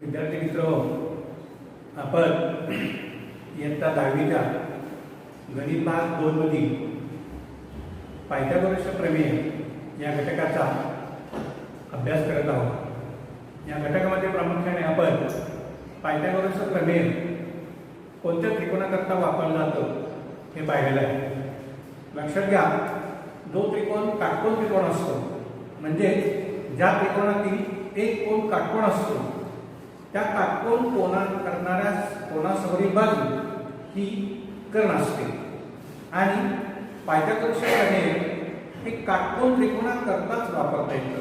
विद्यार्थी मित्र, आपण इयत्ता 10वीच्या गणित भाग 2 मधील पायथागोरसचे प्रमेय या घटकाचा अभ्यास करत आहोत। या घटकामध्ये प्रामुख्याने आपण पायथागोरसचे प्रमेय कोणत्या त्रिकोणाकरता वापरलं जातं हे पाहिलेलं आहे। लक्षात घ्या, जो त्रिकोण काटकोन त्रिकोण असतो, म्हणजे ज्या त्रिकोणातील एक कोन काटकोन असतो, त्या काटकोन कोना करणाऱ्या कोनासमोरील बाजू ही कर्ण असते आणि पायथागोरसचे प्रमेय हे काटकोन त्रिकोणाकरताच वापरता येतं।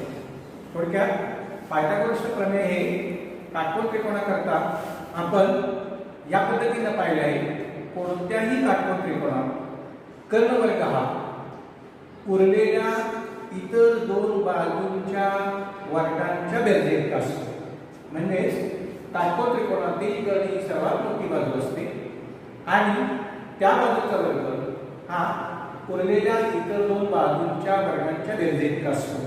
थोडक्यात पायथागोरसचे प्रमेय हे काटकोन त्रिकोणाकरता आपण या पद्धतीने पाहिले आहे। कोणत्याही काटकोन त्रिकोणात कर्णवर्ग हा उरलेल्या इतर दोन बाजूंच्या वर्गांच्या बेरजेइतका असतो। म्हणजेच काटकोन त्रिकोणातील कर्ण ही सर्वात मोठी बाजू असते आणि त्या बाजूचा वर्ग हा उरलेल्या इतर दोन बाजूंच्या वर्गांच्या बेरजेइतका असतो।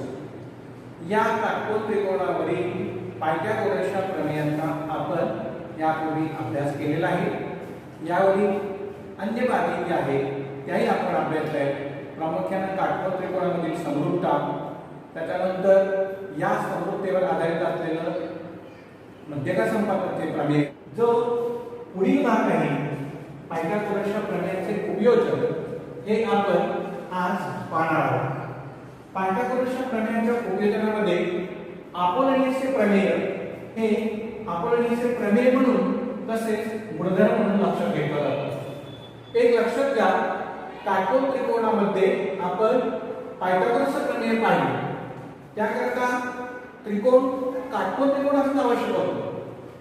या काटकोन त्रिकोणावरील पायथागोरसच्या प्रमेयांचा आपण यापूर्वी अभ्यास केलेला आहे। यावरील अन्य बाबी ज्या आहेत त्याही आपण अभ्यासल्या आहेत। प्रामुख्याने काटकोन त्रिकोणामधील समरूपता, त्याच्यानंतर या समरूपतेवर आधारित असलेलं मध्यका संपाताचे प्रमेय, जो पुढील भाग आहे पायथागोरसच्या प्रमेयाचे उपयोजन, हे आपण आज पाहणार आहोत। पायथागोरसच्या प्रमेयाच्या उपयोजनामध्ये अपोलोनियसचे प्रमेय हे अपोलोनियसचे प्रमेय म्हणून तसेच गुणधर्म म्हणून लक्षात घेतलं जातं। एक लक्षात घ्या, काटकोन त्रिकोणामध्ये आपण पायथागोरसचे प्रमेय पाहिले, त्याकरता त्रिकोण काटकोन त्रिकोण असणं आवश्यक होतं,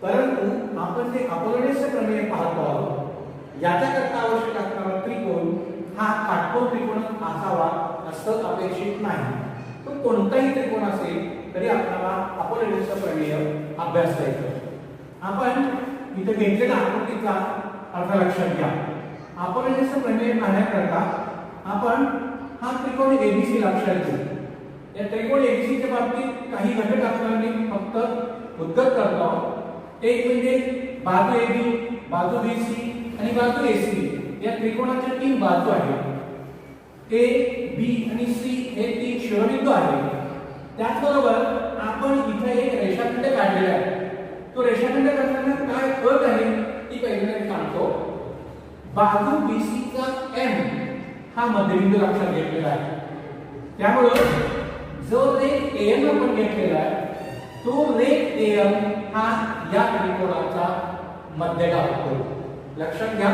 परंतु आपण ते अपोलोनियसचे प्रमेय पाहतो आहोत। याच्याकरता आवश्यक असणारा त्रिकोण हा काटकोन त्रिकोण असावा असं अपेक्षित नाही। तो कोणताही त्रिकोण असेल तरी आपल्याला अपोलोनियसचा प्रमेय अभ्यासता येतो। आपण इथे घेतलेला आकृतीचा अर्थ लक्षात घ्या। अपोलोनियसचा प्रमेय पाहण्याकरता आपण हा त्रिकोण एबीसी लक्षात घेऊ। या त्रिकोण एबीसी च्या बाबतीत काही घटक असणार मी फक्त उद्गत करतो। एक म्हणजे बाजू एबी, बाजू बीसी आणि बाजू एसी या त्रिकोणाच्या तीन बाजू आहेत। ए, बी आणि सी हे तीन शिरोबिंदू आहेत। त्याचबरोबर आपण इथे एक रेषाखंड काढलेला आहे। तो रेषाखंड काढताना काय अट आहे ती पहिल्यांदा मी सांगतो। बाजू बीसी चा एम हा मध्यबिंदू लक्षात घेतलेला आहे। त्यामुळे जो रेख एम आपण घेतलेला आहे, तो रेख एम हा या त्रिकोणाचा मध्यका होतो। लक्षात घ्या,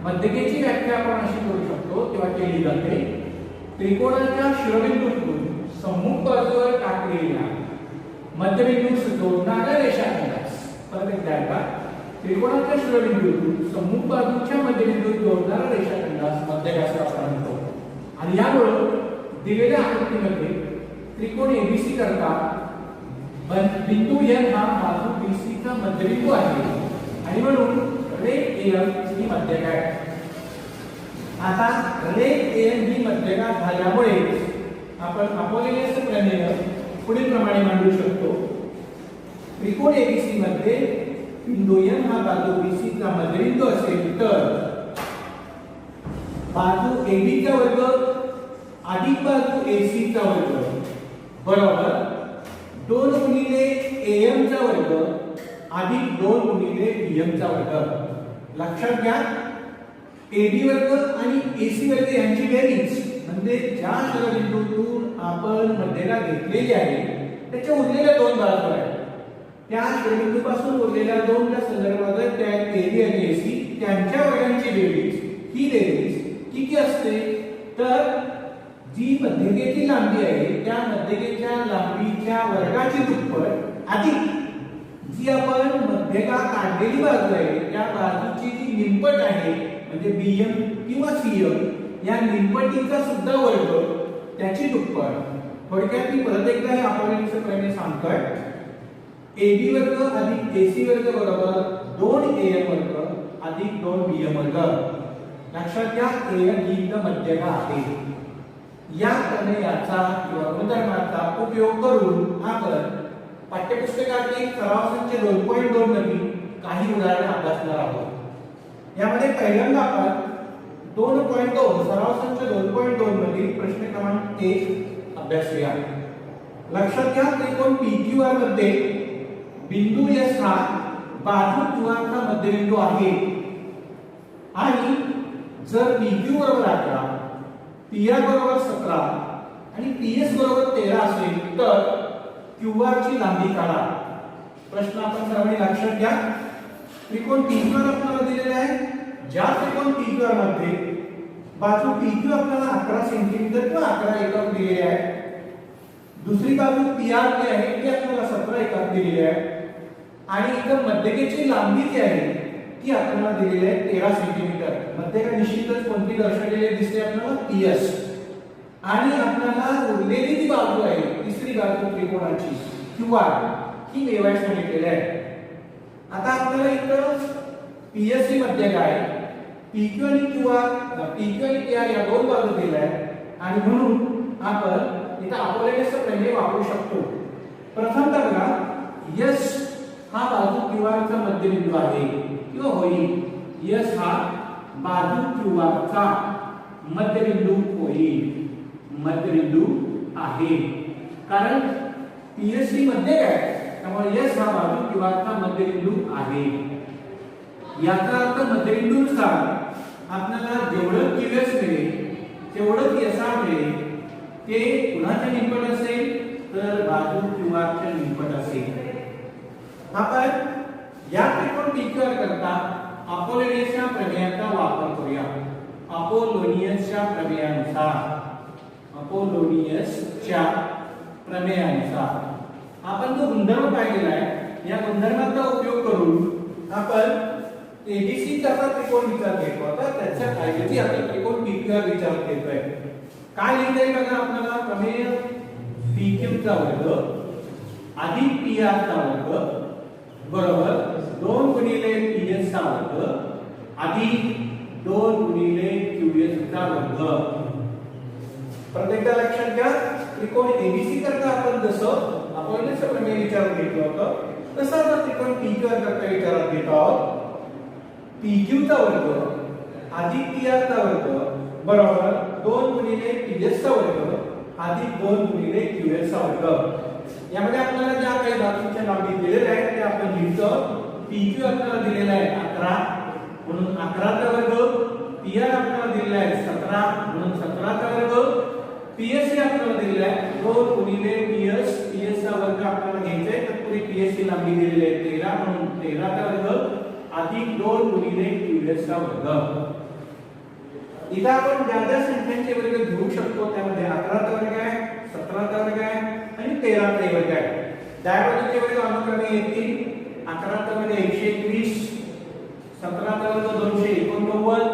मध्यकेची व्याख्या आपण अशी करू शकतो किंवा केली जाते, त्रिकोणाच्या शिरोबिंदूतून सम्मुख बाजूवर टाकलेल्या मध्यबिंदूस जोडणाऱ्या रेषाखंडास, परत एकदा, त्रिकोणाच्या शिरोबिंदूतून सम्मुख बाजूच्या मध्यबिंदूत जोडणाऱ्या रेषाखंडास मध्यकाचा आपण म्हणतो। आणि यामुळे दिलेल्या आकृतीमध्ये त्रिकोण एबीसी करता बिंदू एम हा बाजू बीसी चा मध्यबिंदू आहे आणि म्हणून रेख एम ही मध्यका आहे। आता रेख एम ही मध्यका झाल्यामुळे आपण अपोलोनियसचे प्रमेय पुढील प्रमाणे मांडू शकतो। त्रिकोण एबीसी मध्ये बिंदू एम हा बाजू बीसी चा मध्यबिंदू असेल तर बाजू एबी चा वर्ग अधिक बाजू एसी चा वर्ग बरोबर 2 गुणिले एएम चा वर्ग अधिक 2 गुणिले बीएम चा वर्ग। लक्षात घ्या, एबी वर्ग आणि एसी वर्ग यांची बेरीज म्हणजे ज्या शिरोबिंदूतून आपण मध्यका घेतलेली आहे त्याच्या उरलेल्या दोन बाजू आहेत, त्या शिरोबिंदूपासून उरलेल्या दोनच्या संदर्भात त्या एबी आणि एसी त्यांच्या वर्गांची बेरीज, ही बेरीज किती असते तर जी मध्यकेची लांबी आहे त्या मध्यकेच्या लांबीच्या वर्गाची दुप्पट अधिक जी आपण मध्यका काढलेली बाजू आहे त्या बाजूची जी निमपट आहे, म्हणजे बीएम किंवा सीएम या निमपटीचा सुद्धा वर्ग त्याची दुप्पट। थोडक्यात मी परत एकदा हे अपोलोनियसचे प्रमेय सांगतोय। एबी वर्ग अधिक एसी वर्ग बरोबर 2 एएम वर्ग अधिक 2 बीएम वर्ग। लक्षात घ्या, एएम ही मध्यका आहे। या प्रमेयाचा किंवा गुणधर्माचा उपयोग करून आपण पाठ्यपुस्तकातील सराव संच 2.2 मधील काही उदाहरणे अभ्यासणार आहोत। यामध्ये पहिल्यांदा आपण 2.2 सराव संच 2.2 मधील प्रश्न क्रमांक 1 अभ्यासूया। लक्षात घ्या, त्रिकोण PQR मध्ये बिंदू S हा बाजू QR चा मध्यबिंदू आहे आणि जर PQ बरोबर 11, PR बरोबर 17 आणि PS बरोबर 13 असेल तर QR ची लांबी काढा। प्रश्न आपण सर्वांनी लक्षात घ्या। त्रिकोण PQR आपल्याला दिलेला आहे। ज्या त्रिकोण PQR मध्ये बाजू PQ आपल्याला 11 सेंटीमीटर किंवा 11 एकक दिलेले आहे, दुसरी बाजू PR जी आहे ती आपल्याला 17 एकक दिलेली आहे आणि इथं मध्यकेची लांबी जी आहे ती आपल्याला दिलेली आहे 13 सेंटीमीटर। मध्यका निश्चितच कोणती दर्शवलेली दिसते आपल्याला PS आणि आपल्याला उरलेली जी बाजू आहे तिसरी बाजू त्रिकोणाची QR ही मिळवायची सांगितलेली आहे। आता आपल्याला इथं PS ही मध्यक आहे, PQ आणि PR या दोन बाजू दिल्या आहेत आणि म्हणून आपण इथं अपोलोनियसचे प्रमेय वापरू शकतो। प्रथमतः बघा, S हा बाजू QR चा मध्यबिंदू आहे किंवा होईल। S हा बाजू QR चा मध्यबिंदू होईल, मध्यबिंदू आहे, कारण PS ही मध्यक आहे त्यामुळे S हा बाजू QR चा मध्यबिंदू आहे। याचा अर्थ मध्यबिंदूनुसार आपल्याला जेवढं QS मिळेल तेवढं SR मिळेल, ते कुणाच्या निकट असेल तर बाजू QR च्या निकट असेल। आपण या त्रिकोण PQR करता अपोलोनियसच्या प्रमेयाचा वापर करूया। अपोलोनियसच्या प्रमेयानुसार आपण जो गुणधर्म पाहिलेला आहे या गुणधर्माचा उपयोग करून आपण ABC चा त्रिकोण विचार घेतो। आता त्याच्या ऐवजी आपण त्रिकोण PQR विचार घेतोय। काय लिहिता येईल बघा आपल्याला, प्रमेय PQ चा वर्ग अधिक PR चा वर्ग बरोबर 2 गुणिले PS चा वर्ग अधिक 2 गुणिले QS चा वर्ग। प्रत्येकदा लक्षात घ्या, त्रिकोण ABC करता आपण जसं अपोलोनियसचे प्रमेय विचारात घेतलं होतं तसं आता त्रिकोण PQR करता विचारात घेत आहोत। PQ चा वर्ग अधिक PR चा वर्ग बरोबर 2 गुणिले PS चा वर्ग अधिक 2 गुणिले QS चा वर्ग। यामध्ये आपल्याला ज्या काही धातूंच्या लांबी दिलेल्या आहेत ते आपण लिहितो। PQ आपल्याला दिलेला आहे 11 म्हणून 11 चा वर्ग, PR आपल्याला दिलेला आहे 17 म्हणून 17 चा वर्ग, PS आपल्याला दिलेला आहे 2 गुणिले PS चा वर्ग आपल्याला घ्यायचा आहे, तर पुरी PS ची लांबी दिलेली आहे 13 म्हणून 13 चा वर्ग अधिक 2 गुणिले QS चा वर्ग। इथं आपण ज्या संख्यांचे वर्ग घेऊ शकतो त्यामध्ये 11 चा वर्ग आहे, 17 चा वर्ग आहे आणि 13 चा वर्ग आहे। डायगोनलचे वर्ग अनुक्रमे येतील 11 चा वर्ग 121, 17 चा वर्ग 289,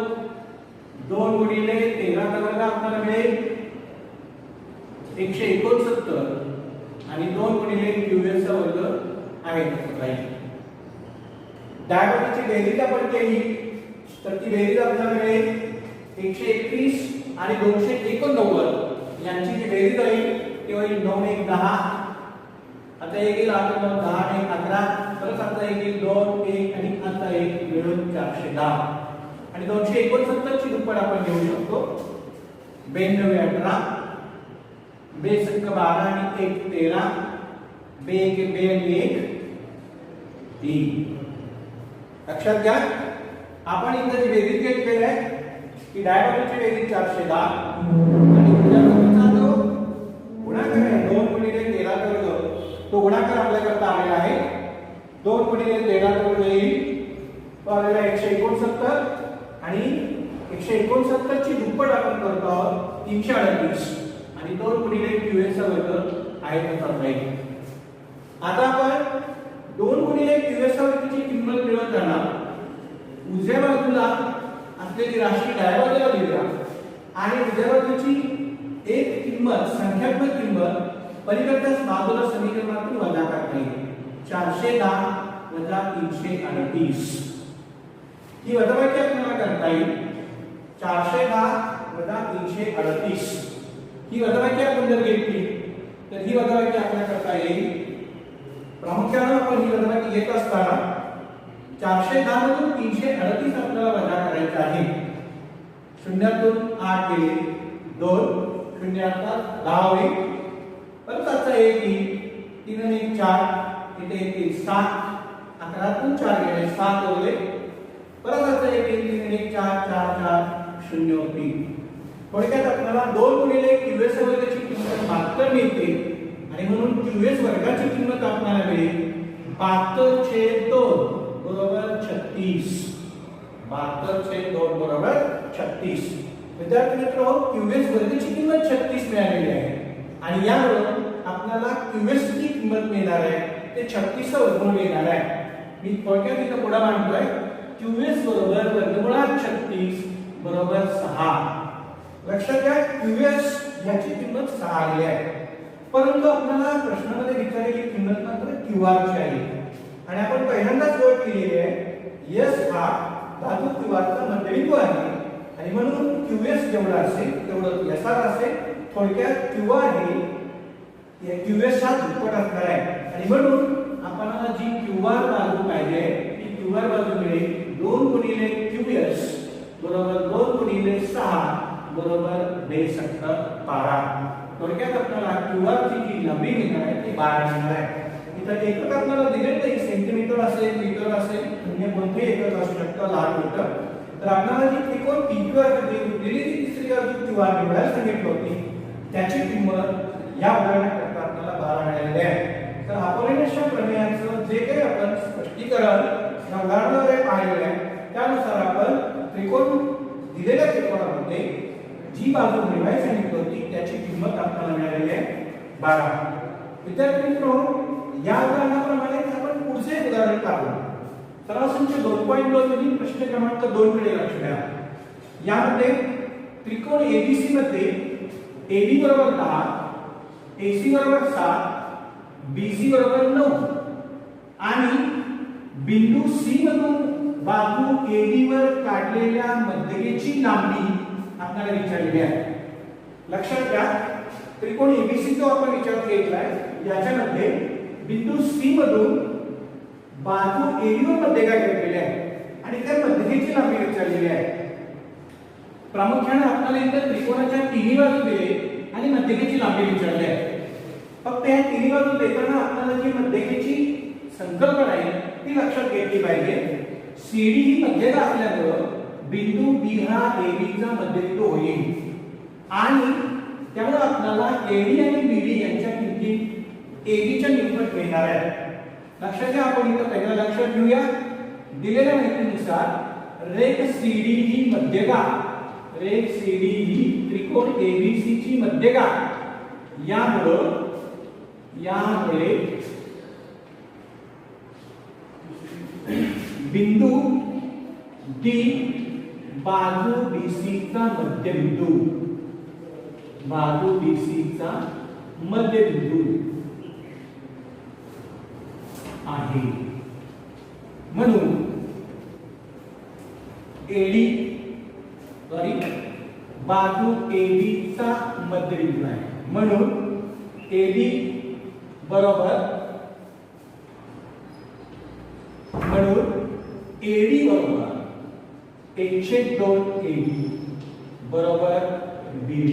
2 गुणिले 13 चा वर्ग आपल्याला मिळेल 169 आणि 2 गुणिले QS चा वर्ग आहे राहील। डायगोनलची बेरीज आपण केली तर ती बेरीज आपल्याला मिळेल 121 आणि 289 यांची जी बेरीज होईल ती होईल 9 1 10, आता एक येईल 8 9 10 आणि 11, परत आता एक येईल 2 1 आणि आता एक मिळून 410 आणि 269 ची दुप्पट आपण घेऊ शकतो 92 18, 2 संख्या 12 आणि 1 13, 2 1 2 आणि 1 3। लक्षात घ्या, आपण इथे जी बेरीज घेतलेली आहे की डायगोनलची बेरीज 410 आणि गुणाकाराचा जो गुणाकार आहे 2 गुणिले 13 चा वर्ग तो गुणाकार आपल्याकडे आलेला आहे। 2 गुणिले 13 चा वर्ग येईल तो आलेला 169 आणि 169 ची दुप्पट आपण करतो आहोत 338 आणि 2 गुणिले QS चा वर्ग आहे तसाच राहील। आता आपण 2 गुणिले QS चा वर्गाची किंमत मिळवत जाणार, उजव्या बाजूला असलेली राशी डाव्या बाजूला लिहूया आणि उजव्या बाजूची एक किंमत संख्यात्मक किंमत पलीकडच्या बाजूला समीकरणातून वजा करता येईल। 410 वजा 338 ही वजाबाकी आपल्याला करता येईल। 410 वजा 338 ही वजाबाकी आपण जर घेतली तर ही वजाबाकी आपल्याला करता येईल प्रामुख्याने आपण ही गणना येत असताना 410 मधून 338 आपल्याला वजा करायचे आहे. शून्यातून 8 गेले 2 शून्य आता 10 होईल. परत आता 1 येईल 3 आणि 1 4 इथे येतील 7 11तून 4 गेले 7 उरले. परत आता 1 येईल 3 आणि 1 4 4 4 0 होईल. थोडक्यात आपल्याला 2 गुणिले QS वर्गाची किंमत 72 मिळते आणि म्हणून QS वर्गाची किंमत आपल्याला मिळेल 72/2 बरोबर 36. 72/2 बरोबर 36. विद्यार्थी मित्रांनो, QS वर्गाची किंमत 36 मिळालेली आहे आणि यावरून आपल्याला QS ची किंमत मिळणार आहे ते 36 चा वर्गमूळ येणार आहे. मी थोडक्यात इथे पुढे मांडतोय. QS बरोबर वर्गमुळात 36 बरोबर 6. लक्षात घ्या, QS याची किंमत 6 आली आहे. परंतु आपल्याला प्रश्नामध्ये विचारलेली किंमत मात्र QR ची आहे आणि आपण पहिल्यांदाच ओळख केलेली आहे S हा धातू QR चा मध्यबिंदू आहे आणि म्हणून QS जेवढा असेल तेवढं SR असेल. थोडक्यात QR हे या QS च्या दुप्पट असणार आहे आणि म्हणून आपल्याला जी QR बाजू पाहिजे ती QR बाजू मिळेल 2 गुणिले QS बरोबर 2 गुणिले 6 बरोबर 12. थोडक्यात आपल्याला QR ची जी लांबी मिळणार आहे ती 12 मिळणार आहे. इथे एकक आपल्याला दिले नाही, सेंटीमीटर असेल मीटर असेल म्हणजे कोणतेही एकक असू शकतं लहान मोठं. तर आपल्याला जी त्रिकोण PQR मध्ये दिलेली तिसरी बाजू QR निवडायला सांगितली होती त्याची किंमत या उदाहरणाकरता आपल्याला 12 मिळालेली आहे. तर अपोलिनेशच्या प्रमेयाचं जे काही आपण स्पष्टीकरण या उदाहरणाद्वारे पाहिलेलं आहे त्यानुसार आपण त्रिकोण दिलेल्या त्रिकोणामध्ये जी बाजू मिळवायची सांगितली होती त्याची किंमत आपल्याला मिळालेली आहे 12. विद्यार्थी मित्रांनो, या उदाहरणाप्रमाणे आपण पुढचे उदाहरण पाहू. सरासंच 2.2 मधील प्रश्न क्रमांक 2 कडे लक्ष द्या. यामध्ये त्रिकोण ABC मध्ये AB बरोबर 10, AC बरोबर 7, BC बरोबर 9 आणि बिंदू C मधून बाजू AB वर काढलेल्या मध्यरेषेची लांबी आपल्याला विचारलेली आहे. लक्षात घ्या, त्रिकोण ABC जो आपण विचार केलाय याच्यामध्ये बिंदू C मधून बाजू AB वर मध्यरेखा घेतलेली आहे आणि त्या मध्यरेषेची लांबी विचारलेली आहे. प्रामुख्याने आपल्याला इथे त्रिकोणाच्या तिन्ही बाजू दिले आणि मध्यरेषेची लांबी विचारली आहे. फक्त या तिन्ही बाजू देताना आपल्याला जी मध्यरेषेची संकल्पना आहे ती लक्षात घेतली पाहिजे. CD ही मध्यरेखा असल्यामुळे बिंदू B हा AB चा मध्यबिंदू होईल आणि त्यामुळे आपल्याला AD आणि BD यांच्या किमती AB च्या निकट मिळणार आहे. लक्षात घ्या, आपण इथे पहिला लक्षात घेऊया. दिलेल्या माहितीनुसार रेख CD ही मध्यरेखा, रेख CD ही त्रिकोण ABC ची मध्यरेखा. यामुळे बिंदू D बाजू BC चा मध्यबिंदू, बाजू BC चा मध्यबिंदू आहे. म्हणून AD बाजू AB चा मध्यबिंदू आहे. म्हणून AB बरोबर AD बरोबर 1/2 AD बरोबर BD.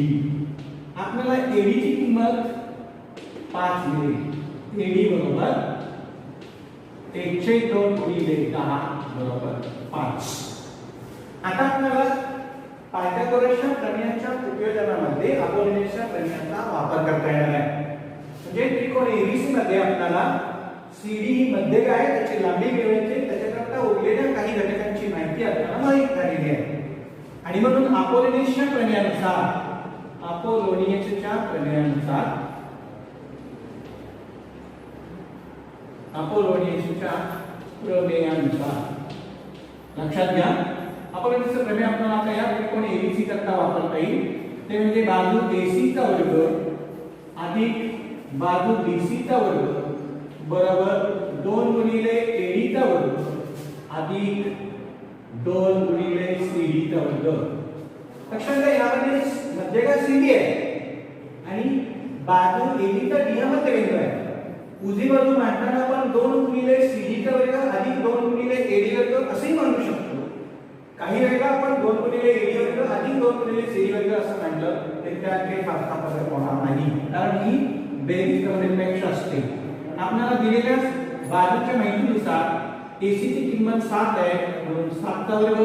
आपल्याला AD ची किंमत 5 मिळेल. AD बरोबर 1/2 गुणिले 10 बरोबर 5. आता आपल्याला पायथागोरसच्या प्रमेयाच्या उपयोजनामध्ये अपोलिनेशच्या प्रमेयाचा वापर करता येणार आहे. म्हणजे त्रिकोण ABC मध्ये आपल्याला CD ही मध्यरेखा आहे, त्याची लांबी मिळवायची, त्याच्याकरता उरलेल्या काही घटकांची माहिती आपल्याला माहित झालेली आहे आणि म्हणून अपोलिनेशच्या प्रमेयानुसार लक्षात घ्या, अपोलिनेशचे प्रमेय आपल्याला आता या त्रिकोण ABC करता वापरता येईल. ते म्हणजे बाजू AC चा वर्ग अधिक बाजू BC चा वर्ग बरोबर 2 गुणिले AD चा वर्ग अधिक 2 गुणिले CD चा वर्ग. लक्षात घ्या, यामध्ये मध्यरेखा CD आहे आणि बाजू AB चा D हा मध्यबिंदू आहे. उजवी बाजू मांडताना आपण 2 गुणिले CD चा वर्ग अधिक 2 गुणिले AD वर्ग असेही मांडू शकतो. काही वेळेला आपण 2 गुणिले AD वर्ग अधिक 2 गुणिले CD वर्ग असं मांडलं तर त्याचे फारसा फरक होणार नाही, कारण ही बेरीज क्रमनिरपेक्ष असते. आपल्याला दिलेल्या बाजूच्या माहितीनुसार AC ची किंमत 7 आहे म्हणून 7 चा वर्ग,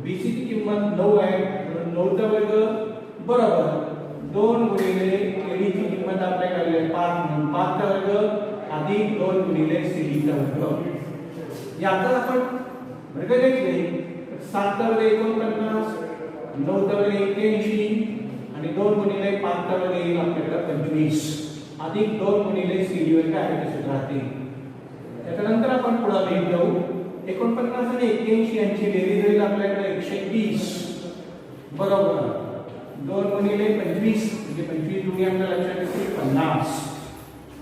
BC ची किंमत 9 आहे म्हणून 9 चा वर्ग बरोबर 2 गुणिले AD ची किंमत आपल्याकडे 5 म्हणून 5 चा वर्ग अधिक 2 गुणिले CD चा वर्ग. याचा आपण वर्ग घेतले 7 चा वर्ग 49, 9 चा वर्ग 81 आणि 2 गुणिले 5 चा वर्ग येईल आपल्याकडे 25 अधिक 2 गुणिले CD वर्ग आहे तसेच राहते. त्यानंतर आपण पुढे लिहित जाऊ. 49 आणि 81 यांची बेरीज होईल आपल्याकडे 130 बरोबर 2 गुणिले 25 म्हणजे 25 दुनी आपल्या लक्षात येते 50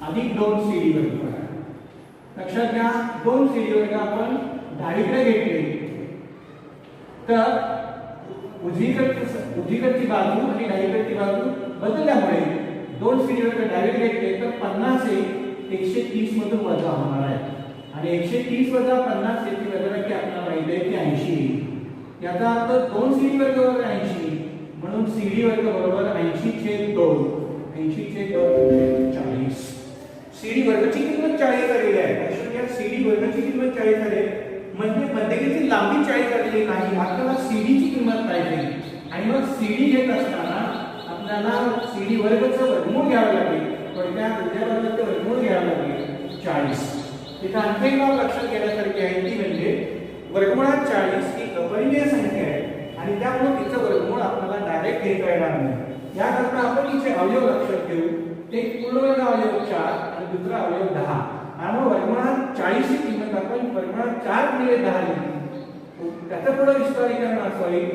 अधिक 2 CD वर्ग. लक्षात घ्या 2 CD वर्ग आपण डावीकडे घेतले तर उजवीकडची बाजू आणि डावीकडची बाजू बदलल्यामुळे 2 CD वर्ग डावीकडे घेतले तर 50 हे 130 मधून वजा होणार आहे आणि 130 वजा 50 याची वजाबाकी आपल्याला माहिती आहे की 80. याचा अर्थ 2 CD वर्ग बरोबर 80 म्हणून CD वर्ग बरोबर 80/2 80/2 40. CD वर्गाची किंमत 40 आलेली आहे. लक्षात घ्या CD वर्गाची किंमत 40 आली म्हणजे मध्यकेची लांबी 40 आलेली नाही. आपल्याला CD ची किंमत पाहिजे आणि मग CD घेत असताना आपल्याला CD वर्गाचं वर्गमूळ घ्यावं लागेल. थोडक्यात उजव्या बाजूचं वर्गमूळ घ्यावं लागेल 40. इथं आणखी एक बाब लक्षात घेण्यासारखी आहे ती म्हणजे वर्गमुळात 40 ही अपरिमेय संख्या आहे आणि त्यामुळे तिचं वर्गमूळ आपल्याला डायरेक्ट घेता येणार नाही. याकरता आपण तिचे अवयव लक्षात घेऊ. एक पूर्णवर्ग अवयव 4 आणि दुसरा अवयव 10. आणि वर्गमुळात 40 ही किंमत आपण वर्गमुळात 4 गुणिले 10 लिहिली. त्याचा पुढे विस्तारीकरण असं होईल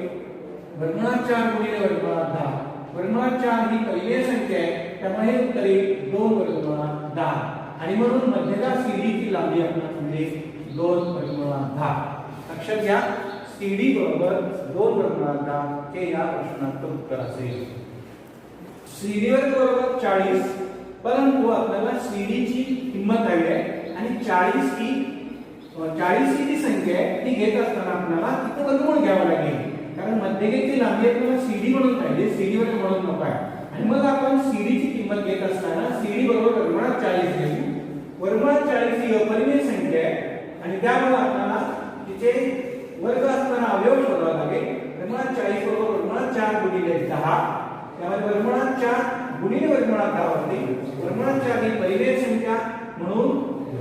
वर्गमुळात 4 गुणिले वर्गमुळात 10. वर्गमुळात 4 ही परिमेय संख्या आहे त्यामुळे हे उत्तर येईल 2 वर्गमुळात 10 आणि म्हणून मध्यगा CD ची लांबी आपल्याला मिळेल 2 वर्गमुळात 10. लक्षात घ्या CD बरोबर 2 वर्गमुळात 10 हे या प्रश्नाचं उत्तर असेल. CD वर्ग बरोबर 40 परंतु आपल्याला CD ची किंमत हवी आहे आणि 40 ही जी संख्या आहे ती घेत असताना आपल्याला तिचं वर्गमूळ घ्यावं लागेल कारण मध्यगेची लांबी आपल्याला CD म्हणून पाहिजे CD वर्ग म्हणून नको आहे. आणि मग आपण CD ची किंमत घेत असताना CD बरोबर वर्गमुळात 40 घेऊ. वर्गमुळात 40 ही अपरिमेय संख्या आहे आणि त्यामुळे आपल्याला तिचे वर्ग असताना अवयव शोधावा लागेल. वर्गमुळात 40 बरोबर वर्गमुळात 4 गुणिले 10 त्यामुळे वर्गमुळात 4 गुणिले वर्गमुळात 10 होते. वर्गमुळात 4 ही परिमेय संख्या म्हणून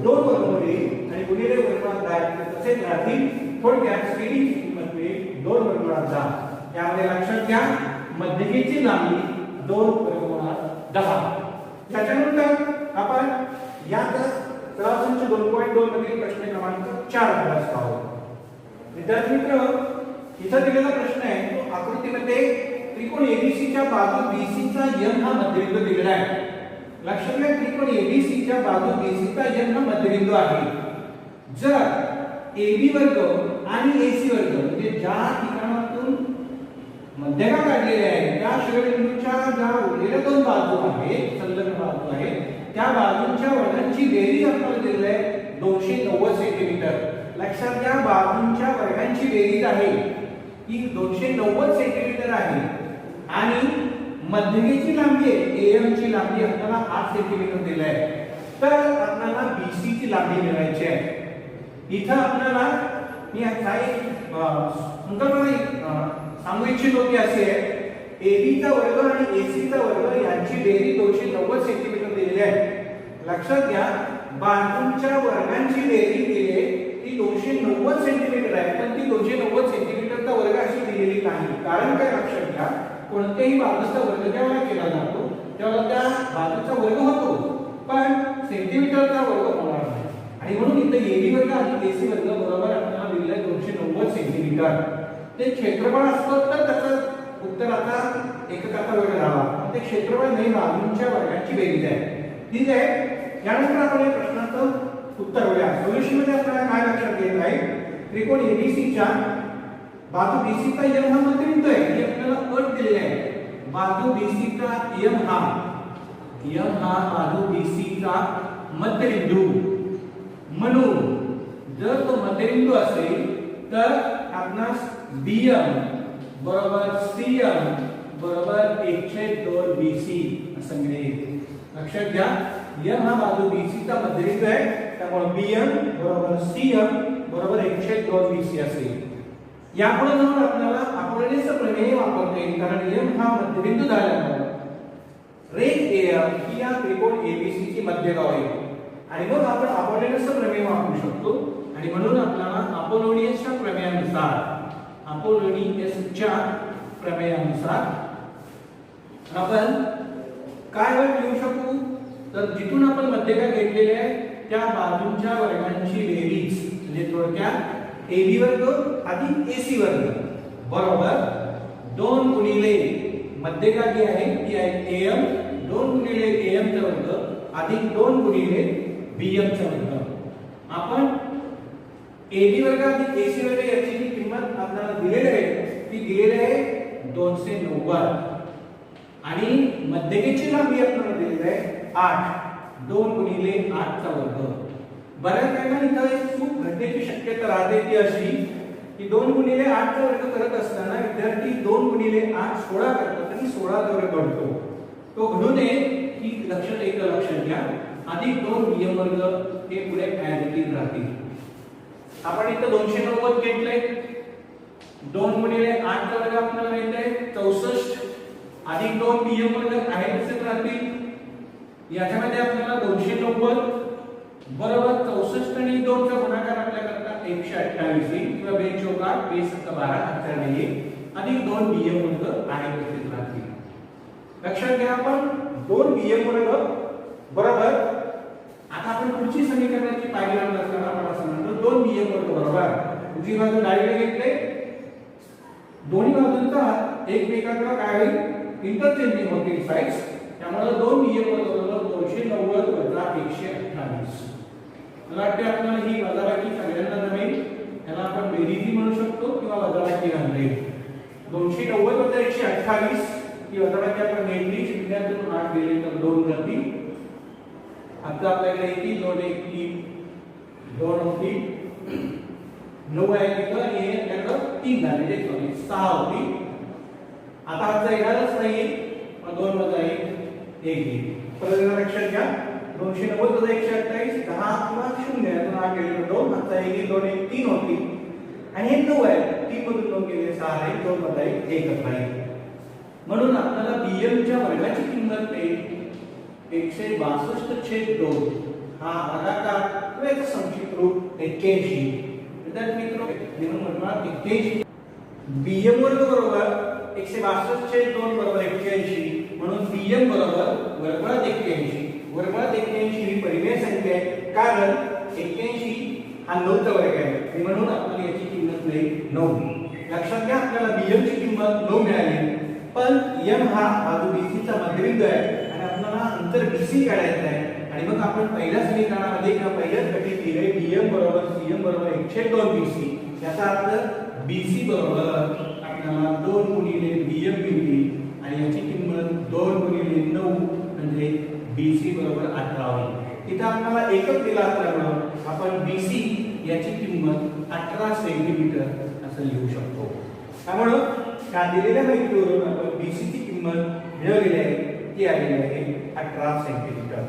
2 वर्गमूळ येईल आणि गुणिले वर्गमुळात 10 तसेच राहतील. थोडक्यात CD ची किंमत मिळेल 2 वर्गमुळात 10. त्यामध्ये लक्षात घ्या मध्यकेची लांबी 2 वर्गमुळात 10. त्याच्यानंतर आपण या सराव संच 2.2 मधील प्रश्न क्रमांक 4 अभ्यास पाहू. विद्यार्थी मित्र इथे दिलेला प्रश्न आहे तो आकृतीमध्ये त्रिकोण ABC च्या बाजू BC चा M हा मध्यबिंदू दिलेला आहे. लक्षात घ्या त्रिकोण ABC च्या बाजू BC चा M हा मध्यबिंदू आहे. जर AB वर्ग आणि AC वर्ग म्हणजे ज्या ठिकाणातून मध्यगा काढलेले आहे त्या शिरोबिंदूच्या ज्या उरलेल्या 2 बाजू आहेत संलग्न बाजू आहेत त्या बाजूंच्या वर्गांची बेरीज आपल्याला दिलेली आहे 290 सेंटीमीटर. लक्षात घ्या बाजूंच्या वर्गांची बेरीज आहे ही 290 सेंटीमीटर आहे आणि मध्यगेची लांबी आहे AM ची लांबी आपल्याला 8 सेंटीमीटर दिली आहे. तर आपल्याला BC ची लांबी मिळवायची आहे. इथं आपल्याला मी आता एक संकल्पना सांगू इच्छितो की असे आहे AB चा वर्ग आणि AC चा वर्ग यांची बेरीज 290 सेंटीमीटर दिलेली आहे. लक्षात घ्या बाजूंच्या वर्गांची बेरीज दिली आहे ती 290 सेंटीमीटर आहे पण ती 290 सेंटीमीटरचा वर्ग अशी दिलेली नाही. कारण काय लक्षात घ्या कोणत्याही बाजूचा वर्ग जेव्हा केला जातो तेव्हा त्या बाजूचा वर्ग होतो पण सेंटीमीटरचा वर्ग होणार नाही आणि म्हणून इथे AB वर्ग आणि AC वर्ग बरोबर आपल्याला दिलेला आहे 290 सेंटीमीटर. ते क्षेत्रफळ असतं तर त्याचं उत्तर आता एककाचा वर्ग झाला. ते क्षेत्रफळ नाही बाजूंच्या वर्गांची बेरीज आहे. ठीक आहे. यानंतर आपण या प्रश्नाचं उत्तर बघूया. सोल्युशन मध्ये आपल्याला काय लक्षात येत आहे त्रिकोण ABC च्या बाजू BC चा M हा मध्यबिंदू आहे हे आपल्याला अट दिलेली आहे. बाजू BC चा M हा बाजू BC चा मध्यबिंदू, म्हणून जर तो मध्यबिंदू असेल तर आपणास BM बरोबर CM बरोबर 1/2 BC असं मिळेल. लक्षात घ्या, M हा बाजू BC चा मध्यबिंदू आहे, त्यामुळे BM बरोबर CM बरोबर 1/2 BC असेल. यापुढे जाऊन आपल्याला अपोलोनियसचे प्रमेय वापरता येईल, कारण M हा मध्यबिंदू झाल्यामुळे रेघ AM ही या त्रिकोण ABC ची मध्यगाव आहे आणि मग आपण अपोलोनियसचे प्रमेय वापरू शकतो. आणि म्हणून आपल्याला अपोलोनियसच्या प्रमेयानुसार आपण काय लिहू शकू, तर जिथून आपण मध्यगा घेतलेले आहे त्या बाजूंच्या वर्गांची बेरीज म्हणजे थोडक्यात AB वर्ग अधिक AC वर्ग बरोबर 2 गुणिले मध्यगा जी आहे ती आहे AM, 2 गुणिले AM चा वर्ग अधिक 2 गुणिले BM चा वर्ग. आपण AB वर्ग अधिक AC वर्ग याची जी किंमत आपल्याला दिलेली आहे ती दिलेली आहे 290 आणि मध्यगेची लांबी आपल्याला दिलेली आहे 8, 2 गुणिले 8 चा वर्ग. बऱ्याच वेळा इथं एक चूक घडण्याची शक्यता राहते ती अशी की 2 गुणिले 8 चा वर्ग करत असताना विद्यार्थी 2 गुणिले 8 16 करतात आणि 16 चा वर्ग करतो. तो घडू नये ही लक्षात घ्या. अधिक 2 BM वर्ग हे पुढे ऍड इट राहतील. आपण इथं 290 घेतले, 2 गुणिले 8 चा वर्ग आपल्याला मिळतंय 64 अधिक 2 BM वर्ग आहे तसेच राहतील. याच्यामध्ये आपल्याला 290 बरोबर 64 आणि 2 चा गुणाकार आपल्या करता 128 येईल किंवा 2 चौक 8 2 7 12 अक्षर येईल अधिक 2 BM वर्ग आहे तसेच राहतील. लक्षात घ्या, आपण 2 BM वर्ग बरोबर आता आपण पुढची समीकरणाची पायरी लावत असताना आपण असं म्हणतो 2 BM वर्ग बरोबर उजवी बाजू डावीकडे घेतले, दोन्ही बाजूंचा एकमेकांकडे काय होईल इंटरचेंजिंग होतील साइड्स, त्यामुळे 2 BM वर्ग बरोबर 290 वजा 128. मला वाटते आपल्याला ही वजाबाकी सगळ्यांना जमेल. याला आपण बेरीज म्हणू शकतो किंवा वजाबाकी घालता 290 वजा 128 ही वजाबाकी आपण घेतली, शून्यातून 8 गेले तर 2 जातील. आता आपल्याकडे येतील 2 1 3 2 होतील 9 आहे तिथं आणि आपल्याकडे 3 झाले जे 6 होतील. आता आजचा येणारच नाही, 2 वजा 1 येईल. परत लक्षात घ्या, 290 वजा 128 10 किंवा 0 यातून 8 गेले तर 2, आता येईल 2 1 3 होतील आणि हे 9 आहे 3 मधून 2 गेले 6 आहे, 2 वजा 1 1 राहील. म्हणून आपल्याला BM च्या वर्गाची किंमत आहे 162/2 हा भागाकार किंवा संक्षिप्त रूप 81. विद्यार्थी मित्रांनो म्हणणार 81 BM वर्ग बरोबर 162/2 बरोबर 81, म्हणून BM बरोबर वर्गमुळात 81. वर्गमुळात 81 ही परिमेय संख्या आहे, कारण 81 हा 9 चा वर्ग आहे आणि म्हणून आपल्याला याची किंमत मिळेल 9. लक्षात घ्या, आपल्याला BM ची किंमत 9 मिळाली, पण M हा बाजू BC चा मध्यबिंदू आहे आणि आपल्याला अंतर BC काढायचं आहे. आणि मग आपण पहिल्या समीकरणामध्ये किंवा पहिल्याच गटीत लिहिले BM बरोबर CM बरोबर 1/2 BC. याचा अर्थ BC बरोबर आपल्याला 2 गुणिले BM मिळतील आणि याची किंमत 2 गुणिले 9 म्हणजे BC बरोबर 18 होईल. इथे आपल्याला एकक दिला असल्यामुळे आपण BC याची किंमत 18 सेंटीमीटर असं लिहू शकतो. त्यामुळे या दिलेल्या माहितीवरून आपण BC ची किंमत मिळवलेली आहे ती आलेली आहे 18 सेंटीमीटर.